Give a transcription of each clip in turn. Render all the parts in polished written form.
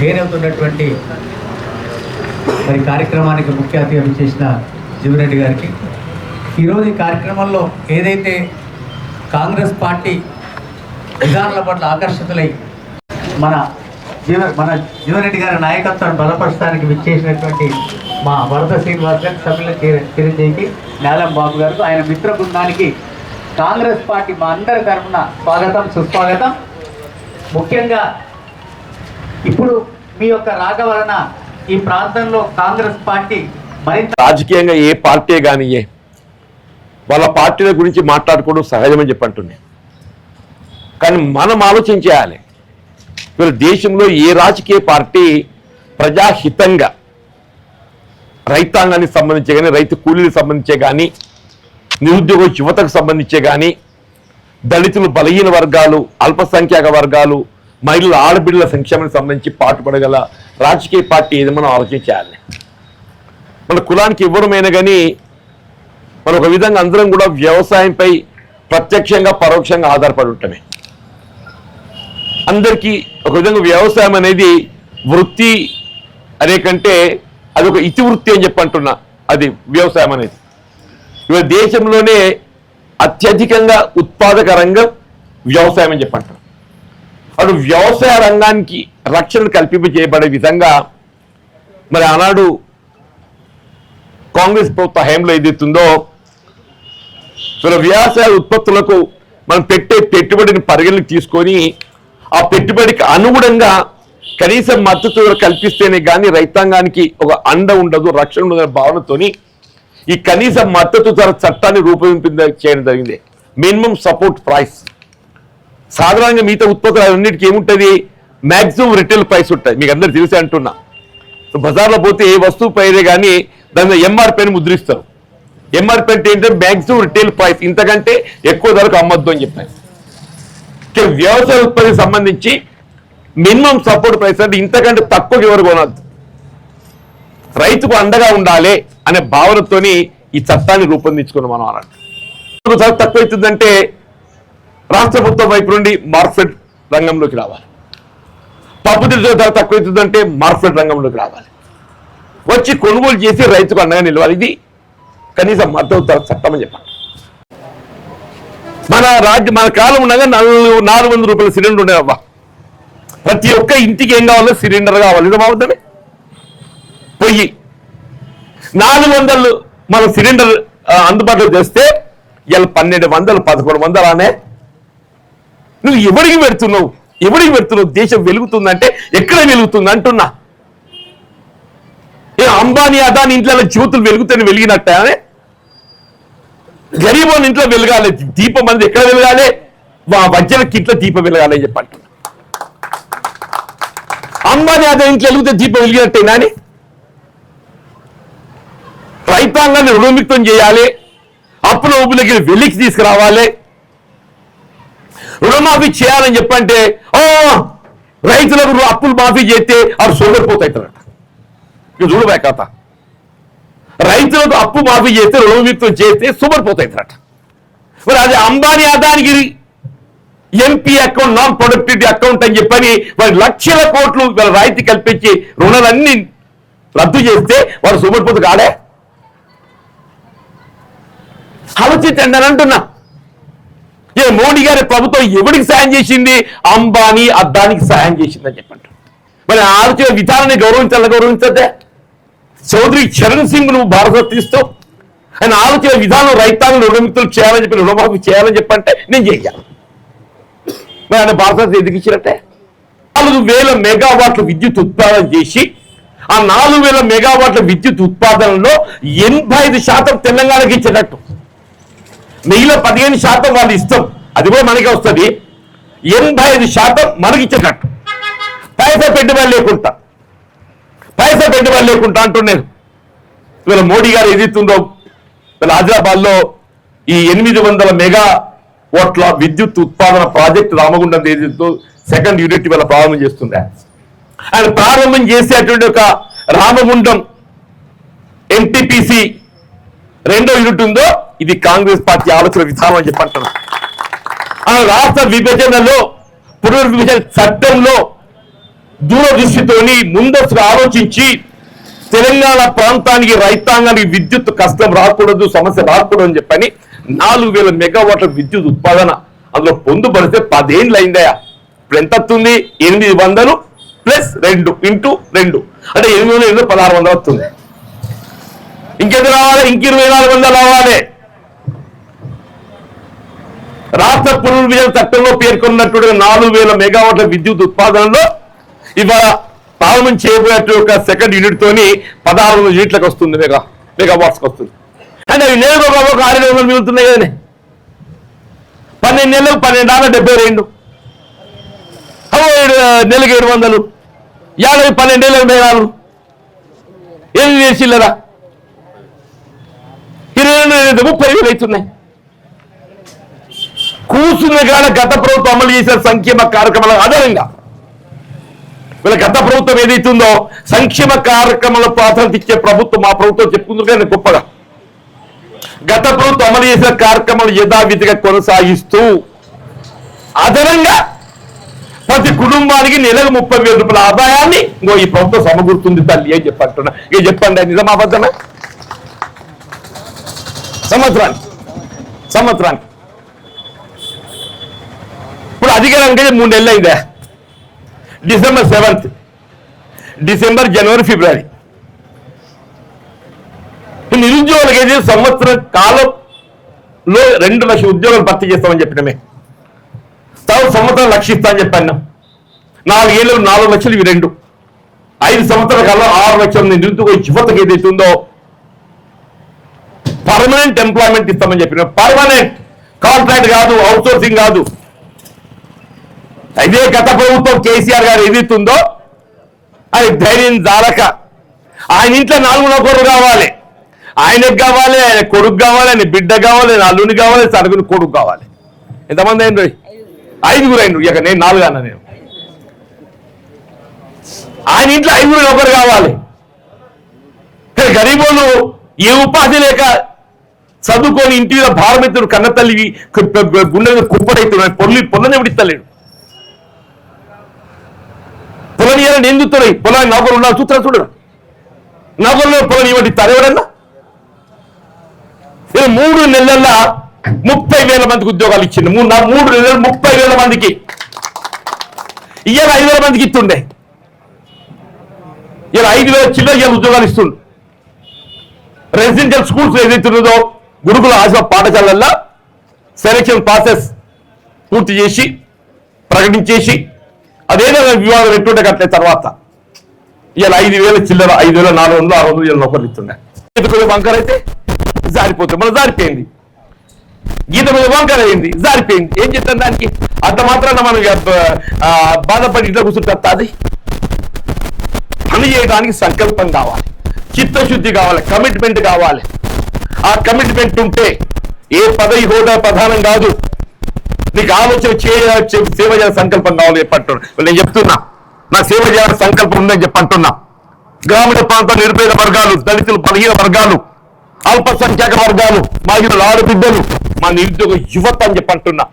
చేరుతున్నటువంటి మరి కార్యక్రమానికి ముఖ్య అతిథి చేసిన జీవిరెడ్డి గారికి ఈరోజు ఈ కార్యక్రమంలో ఏదైతే కాంగ్రెస్ పార్టీ విధానాల పట్ల ఆకర్షితులై మన జీవరెడ్డి గారి నాయకత్వాన్ని బలపరచడానికి విచ్చేసినటువంటి మా వరద శ్రీనివాస్ గారి సభ్యుల చిరంజీవికి నేలం బాబు గారు ఆయన మిత్ర బృందానికి కాంగ్రెస్ పార్టీ మా అందరి తరఫున స్వాగతం సుస్వాగతం. ముఖ్యంగా ఇప్పుడు మీ యొక్క రాక వలన ఈ ప్రాంతంలో కాంగ్రెస్ పార్టీ మరింత రాజకీయంగా ఏ పార్టీ కానీ వాళ్ళ పార్టీల గురించి మాట్లాడుకోవడం సహజమని చెప్పంటున్నాయి. కానీ మనం ఆలోచించేయాలి, వీళ్ళ దేశంలో ఏ రాజకీయ పార్టీ ప్రజాహితంగా రైతాంగానికి సంబంధించే కానీ, రైతు కూలీలకు సంబంధించే కానీ, నిరుద్యోగ యువతకు సంబంధించే కానీ, దళితులు, బలహీన వర్గాలు, అల్పసంఖ్యాక వర్గాలు, మహిళల ఆడబిడ్డల సంక్షేమానికి సంబంధించి పాటుపడగల రాజకీయ పార్టీ ఏది మనం ఆలోచించాలి. మన కులానికి ఇవ్వడమైనా కానీ మనం ఒక విధంగా అందరం కూడా వ్యవసాయంపై ప్రత్యక్షంగా పరోక్షంగా ఆధారపడి ఉంటామే. అందరికీ ఒక విధంగా వ్యవసాయం అనేది వృత్తి అనే కంటే అది ఒక ఇతివృత్తి అని చెప్పంటున్నా. అది వ్యవసాయం అనేది ఇవాళ దేశంలోనే అత్యధికంగా ఉత్పాదక రంగం వ్యవసాయం అని చెప్పంటారు. అటు వ్యవసాయ రంగానికి రక్షణ కల్పింపజేయబడే విధంగా మరి ఆనాడు కాంగ్రెస్ ప్రభుత్వ హయాంలో ఏదైతుందో వ్యవసాయ ఉత్పత్తులకు మనం పెట్టే పెట్టుబడిని పరిగణలోకి తీసుకొని ఆ పెట్టుబడికి అనుగుణంగా కనీసం మద్దతు కల్పిస్తేనే కానీ రైతాంగానికి ఒక అండ ఉండదు, రక్షణ ఉండదనే భావనతోని ఈ కనీస మద్దతు ధర చట్టాన్ని చేయడం జరిగింది. Minimum support price. సాధారణంగా మిగతా ఉత్పత్తులన్నిటికీ ఏముంటుంది, మ్యాక్సిమం రిటైల్ ప్రైస్ ఉంటుంది. మీకు అందరు తెలిసి అంటున్నా, బజార్లో పోతే ఏ వస్తువు పైదే కానీ దాని ఎంఆర్పీని ముద్రిస్తారు. ఎంఆర్పీ అంటే ఏంటంటే మ్యాక్సిమం రిటైల్ ప్రైస్, ఇంతకంటే ఎక్కువ ధరకు అమ్మద్దు అని చెప్పారు. వ్యవసాయ ఉత్పత్తికి సంబంధించి మినిమం సపోర్ట్ ప్రైస్ అంటే ఇంతకంటే తక్కువ ఎవరు కొనద్దు, రైతుకు అండగా ఉండాలి అనే భావనతోని ఈ చట్టాన్ని రూపొందించుకున్నాం. మనం అన్నట్టు ధర తక్కువ అవుతుందంటే రాష్ట్ర ప్రభుత్వం వైపు నుండి మార్కెట్ రంగంలోకి రావాలి. పప్పు దినుసుల ధర తక్కువ అవుతుందంటే మార్కెట్ రంగంలోకి రావాలి, వచ్చి కొనుగోలు చేసి రైతుకు అండగా నిలవాలి. ఇది కనీసం మద్దతు ధర చట్టం అని చెప్పాలి. మన కాలం ఉండగా 400 రూపాయల సిలిండర్ ఉండే అవ్వ. ప్రతి ఒక్క ఇంటికి ఏం కావాలో సిలిండర్ కావాలి. ఇది బాగుంటుంది. పొయ్యి 400 మనం సిలిండర్ అందుబాటులో చేస్తే ఇలా 1200 1100 అనే. నువ్వు ఎవరికి పెడుతున్నావు? దేశం వెలుగుతుందంటే ఎక్కడ వెలుగుతుంది అంటున్నా. అంబానీ అదాని ఇంట్లో జ్యోతులు వెలుగుతాయని వెలిగినట్టే అని గరీబోని ఇంట్లో వెలగాలి దీపం అనేది. ఎక్కడ వెలగాలి? వజ్రకి ఇంట్లో దీపం వెలగాలి అని చెప్పంటున్నా. అంబానీ అదాని ఇంట్లో వెలిగితే దీపం వెలిగినట్టేనా అని. రైతాంగాన్ని రుణముక్తం చేయాలి, అప్పుల ఊపులకి వెలికి తీసుకురావాలి, రుణమాఫీ చేయాలని చెప్పంటే రైతులకు అప్పులు మాఫీ చేస్తే అవి సోదరిపోతాయితారట. ఇక చూడబోయే కథ. రైతులకు అప్పు మాఫీ చేస్తే రుణముక్తం చేస్తే సూపరిపోతాయితారట. మరి అది అంబానీ అదానికి MP account, non productivity account అని చెప్పని వారి లక్షల కోట్లు వీళ్ళ రాయితీ కల్పించి రుణాలన్నీ రద్దు చేస్తే వారు సూపరిపోతు కాడే. ఆలోచించండి అని అంటున్నా. మోడీ గారి ప్రభుత్వం ఎవరికి సాయం చేసింది? అంబానీ అద్దానికి సాయం చేసిందని చెప్పండి. మరి ఆలోచన విధానాన్ని గౌరవించదే. చౌదరి చరణ్ సింగ్ నువ్వు భారత తీస్తూ ఆయన ఆలోచన విధానం రైతాంగం రుణముక్తులు చేయాలని చెప్పి రుణమాఫీ చేయాలని చెప్పంటే నేను చేయాలి. మరి ఆయన భారత ఎందుకు ఇచ్చినట్టే? 4000 మెగావాట్ల విద్యుత్ ఉత్పాదన చేసి ఆ 4000 మెగావాట్ల విద్యుత్ ఉత్పాదనలో 85% తెలంగాణకి ఇచ్చేటట్టు, మిగిలిన 15% వాళ్ళు ఇష్టం, అది కూడా మనకే వస్తుంది. 85% మనకి ఇచ్చేటట్టు, పైసా పెట్టుబడి లేకుండా అంటున్నాను. ఇవాళ మోడీ గారు ఏదైతుందో ఇవాళ హైదరాబాద్లో ఈ 800 మెగావాట్ల విద్యుత్ ఉత్పాదన ప్రాజెక్టు రామగుండం ఏదైతుందో సెకండ్ యూనిట్ ఇవాళ ప్రారంభం చేస్తుంది. ఆయన ప్రారంభం చేసేటువంటి ఒక రామగుండం ఎంటీపీసీ 2వ యూనిట్ ఉందో ఇది కాంగ్రెస్ పార్టీ ఆలోచన విధానం అని చెప్పంటున్నారు. రాష్ట్ర విభజనలో పునర్విభజన చట్టంలో దూరదృష్టితోని ముందస్తుగా ఆలోచించి తెలంగాణ ప్రాంతానికి రైతాంగానికి విద్యుత్ కష్టం రాకూడదు, సమస్య రాకూడదు అని చెప్పని 4000 మెగావాట్ల విద్యుత్ ఉత్పాదన అందులో పొందుపడితే 10 ఏళ్ళు అయిందయా. ఇప్పుడు ఎంత వస్తుంది? 800 ప్లస్ 2 ఇంటూ 2 అంటే 800 1600 వస్తుంది. ఇంకెంత రావాలి? ఇంక 2400 రావాలి. రాష్ట్ర పునర్విభజన చట్టంలో పేర్కొన్నట్టుగా 4000 మెగావాట్ల విద్యుత్ ఉత్పాదనలో ఇవాళ ప్రారంభం చేయబోయేట ఒక సెకండ్ యూనిట్ తోని 1600 యూనిట్లకు వస్తుంది, మెగావాట్స్కి వస్తుంది. అంటే అవి నెలకు ఒక 600 మిగులుతున్నాయి కదనే. 12 నెలలకు 12 72 నెలకు 700 50 12 ఏళ్ళకి 4 ఏమి చేసిల్లరా? 30,000 అవుతున్నాయి. కూర్చున్న కాడ గత ప్రభుత్వం అమలు చేసిన సంక్షేమ కార్యక్రమాల ఆధారంగా వీళ్ళ గత ప్రభుత్వం ఏదైతుందో సంక్షేమ కార్యక్రమాల ప్రాధాన్యత ఇచ్చే ప్రభుత్వం మా ప్రభుత్వం చెప్పుకుందరు కానీ గొప్పగా గత ప్రభుత్వం అమలు చేసిన కార్యక్రమాలు యథావిధిగా కొనసాగిస్తూ అదనంగా ప్రతి కుటుంబానికి నెలకు 30,000 రూపాయల ఆదాయాన్ని ఈ ప్రభుత్వం సమకూరుతుంది తల్లి అని చెప్పంటున్నా. ఇక చెప్పండి, నిజమా అబద్ధమే? సంవత్సరానికి ఇప్పుడు అధికారం అంటే 3 నెలలు అయిందా? December 7th, డిసెంబర్, జనవరి, ఫిబ్రవరి నిరుద్యోగులకి అయితే సంవత్సరం కాలంలో 2 లక్షల ఉద్యోగాలు భర్తీ చేస్తామని చెప్పినమే. సంవత్సరం 1 లక్ష ఇస్తామని చెప్పాను. 4 ఏళ్ళు 4 లక్షలు, ఇవి 2. 5 సంవత్సరాల కాలంలో 6 లక్షల నిరుద్యోగ యువతకు ఏదైతే ఉందో పర్మనెంట్ ఎంప్లాయ్మెంట్ ఇస్తామని చెప్పిన. పర్మనెంట్, కాంట్రాక్ట్ కాదు, అవుట్సోర్సింగ్ కాదు. ఇదే గత ప్రభుత్వం కేసీఆర్ గారు ఏదైతుందో అది ధైర్యం జాలక ఆయన ఇంట్లో 4 నౌకర్లు కావాలి, ఆయనకు కావాలి, ఆయన కొడుకు కావాలి, ఆయన బిడ్డ కావాలి, ఆయన అల్లుని కావాలి, సరుగుని కొడుకు కావాలి. ఎంతమంది అయిన? 5 అయినరు. ఇక నేను 4 అన్నా. నేను ఆయన ఇంట్లో 5 నౌకరు కావాలి. గరీబోళ్ళు ఏ ఉపాధి లేక చదువుకొని ఇంటి మీద భారమెత్తుడు కన్న తల్లి గుండె కుప్పడైతున్నాడు. పొలని విడిస్తలేడు. పొలని ఇవ్వాలని ఏం చూస్తున్నాయి? పొలాన్ని నౌకరు ఉన్నారు చూస్తున్నా చూడరా? నౌకరులో పొలని ఇవ్వడిస్తారు ఎవరన్నా? 3 నెలల్లో 30,000 మందికి ఉద్యోగాలు ఇచ్చింది. 3 నెలలు 30,000 మందికి. ఇవాళ 5,000 మందికి ఇస్తుండే. ఇలా 5,000 చిల్లర ఉద్యోగాలు ఇస్తుండు. రెసిడెన్షియల్ స్కూల్స్ ఏదైతున్నదో గురుకుల ఆశ్రమ పాఠశాలల్లో సెలక్షన్ ప్రాసెస్ పూర్తి చేసి ప్రకటించేసి అదేదో వివాదం ఎట్టుండే కట్లే తర్వాత ఇలా 5,000 చిల్లర 5,400 600 నౌకర్లు ఇస్తుండే. వంకర అయితే జారిపోతుంది. మనం జారిపోయింది. గీత మీద వంకర అయింది, జారిపోయింది. ఏం చెప్తాను దానికి? అంత మాత్రాన మనం బాధపడి ఇట్లా కూర్చుంటే అది పని చేయడానికి సంకల్పం కావాలి, చిత్తశుద్ధి కావాలి, కమిట్మెంట్ కావాలి. ఆ కమిట్మెంట్ ఉంటే ఏ పదవి హోదా ప్రధానం కాదు. నీకు ఆలోచన సేవ చేయాలని సంకల్పం కావాలి చెప్పంటున్నా. నేను చెప్తున్నా, నా సేవ చేయాలని సంకల్పం ఉందని చెప్పంటున్నా. గ్రామీణ ప్రాంత నిరుపేద వర్గాలు, దళితులు, బలహీన వర్గాలు, అల్పసంఖ్యాక వర్గాలు, మహిళలు, ఆడబిడ్డలు, మా నిరుద్యోగ యువత అని చెప్పంటున్నా.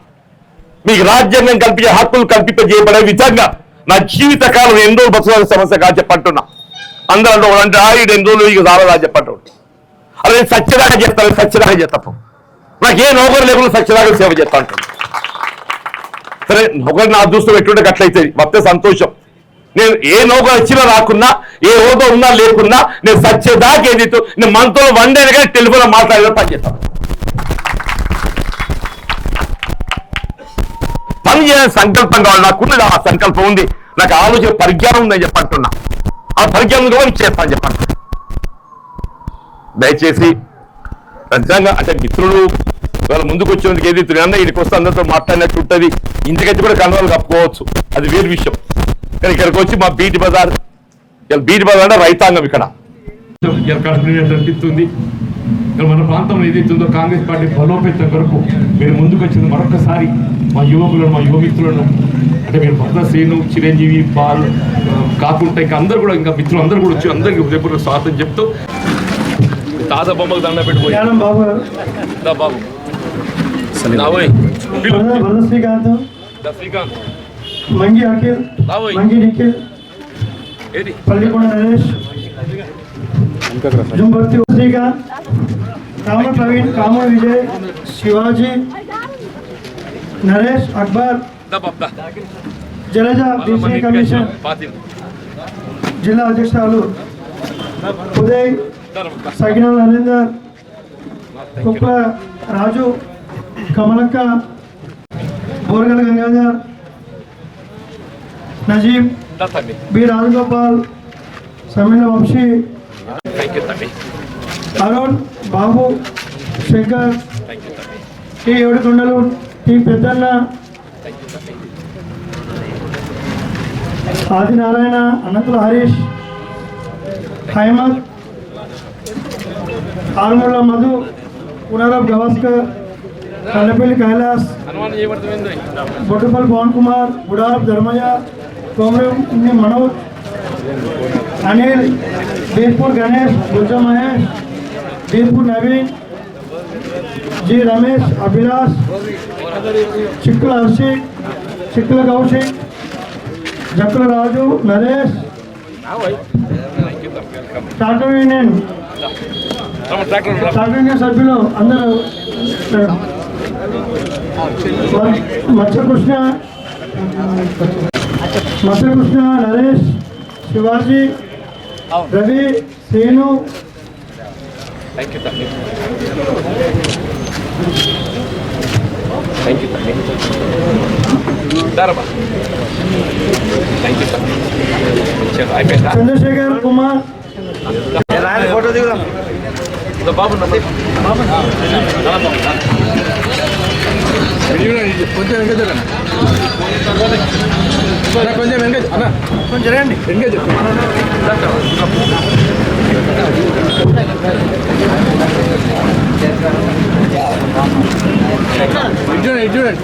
మీకు రాజ్యాంగం కల్పించే హక్కులు కల్పింపజేయబడే విధంగా నా జీవిత కాలం ఎన్ని రోజులు బతకాల్సిన సమస్య కాదు చెప్పంటున్నా. అందరూ అంటే 2 రోజులు ఇక రాలేదా చెప్పంటు. అలా నేను సత్యదాకా చేస్తాను, సత్యదాకా చేస్తాను. నాకు ఏ నౌకరు లేకుండా సత్యదాకా సేవ చేస్తా అంటున్నాను. సరే, నౌకరు నా అదృష్టం ఎట్లుంటే అట్లయితే వస్తే సంతోషం. నేను ఏ నౌకరు వచ్చినా రాకున్నా, ఏ హోదా ఉన్నా లేకున్నా, నేను సత్యదాకా ఏదైతే నేను మనతో వండైనా కానీ టెలిఫోన్లో మాట్లాడేదో పని చేస్తాను. పని చేయాలని సంకల్పం కావాలి. నాకున్నది ఆ సంకల్పం ఉంది, నాకు ఆలోచన పరిజ్ఞానం ఉందని చెప్పంటున్నా. ఆ పరిజ్ఞానం కూడా చేస్తాను చెప్పండి. దయచేసి నిజంగా అంటే మిత్రులు వాళ్ళ ముందుకు వచ్చేందుకు ఏదైతే అన్న ఇక్కడికి వస్తే అందరితో మాట్లాడినట్టు ఉంటుంది. ఇంటికైతే కూడా కన్వాలు కప్పుకోవచ్చు, అది వేరు విషయం. కానీ ఇక్కడికి వచ్చి మా బీటి బజార్ అంటే రైతాంగం ఇక్కడ అనిపిస్తుంది. మన ప్రాంతంలో ఏదైతుందో కాంగ్రెస్ పార్టీ బలోపేతం కొరకు మీరు ముందుకు వచ్చింది. మరొకసారి మా యువకులను, మా యువమిత్రులను అంటే మీరు భద్రశ్రీను, చిరంజీవి, పాల్ కాకుండా ఇంకా అందరూ కూడా ఇంకా మిత్రులు అందరూ కూడా వచ్చి అందరికీ హృదయపూర్వక స్వాగతం చెప్తూ తాత బొమ్మకు దండ పెట్టుకోయి బాబు శ్రీకాంత్, మంగి అఖిల్, మంగి నిఖిల్, పల్లికొండ నరేష్, జుంబర్తి శ్రీకాంత్, కామర్ ప్రవీణ్, కామర్ విజయ్, శివాజీ, నరేష్, అక్బర్, జలజ బీసీ కమిషన్ జిల్లా అధ్యక్షురాలు Uday, Sagina Narender, Kuppa Raju, Kamalakka, Boragala Gangadhar, Najeeb, B Rajagopal, Sameena Vamshi, Arun, Babu, Shankar, T Edukondalu, T Peddanna, Adinarayana, Anantula Harish, Haimad, Arumula Madhu, Punarab Gavaskar, Kallapalli Kailas, Boddupalli Pavan Kumar, Budarab Dharmaiah, Komareddy Manoj, Anil, Birpur Ganesh, Bujja Mahesh, Birpur Naveen, G Ramesh, Abhilash, చిక్కుల హర్షిక్, చిక్కుల కౌశిక్, జక్కుల రాజు, నరేష్, ట్రాక్టర్ యూనియన్ సభ్యులు అందరూ, మత్స్యకృష్ణ, నరేష్, శివాజీ, రవి, శ్రీను, చంద్రశేఖర్ కుమార్, ఫోటో దిగుదాం బాబు కొంచెం వెంకట కొంచెం వెంకట అన్న కొంచెం రండి వెంకట చూడండి చూడండి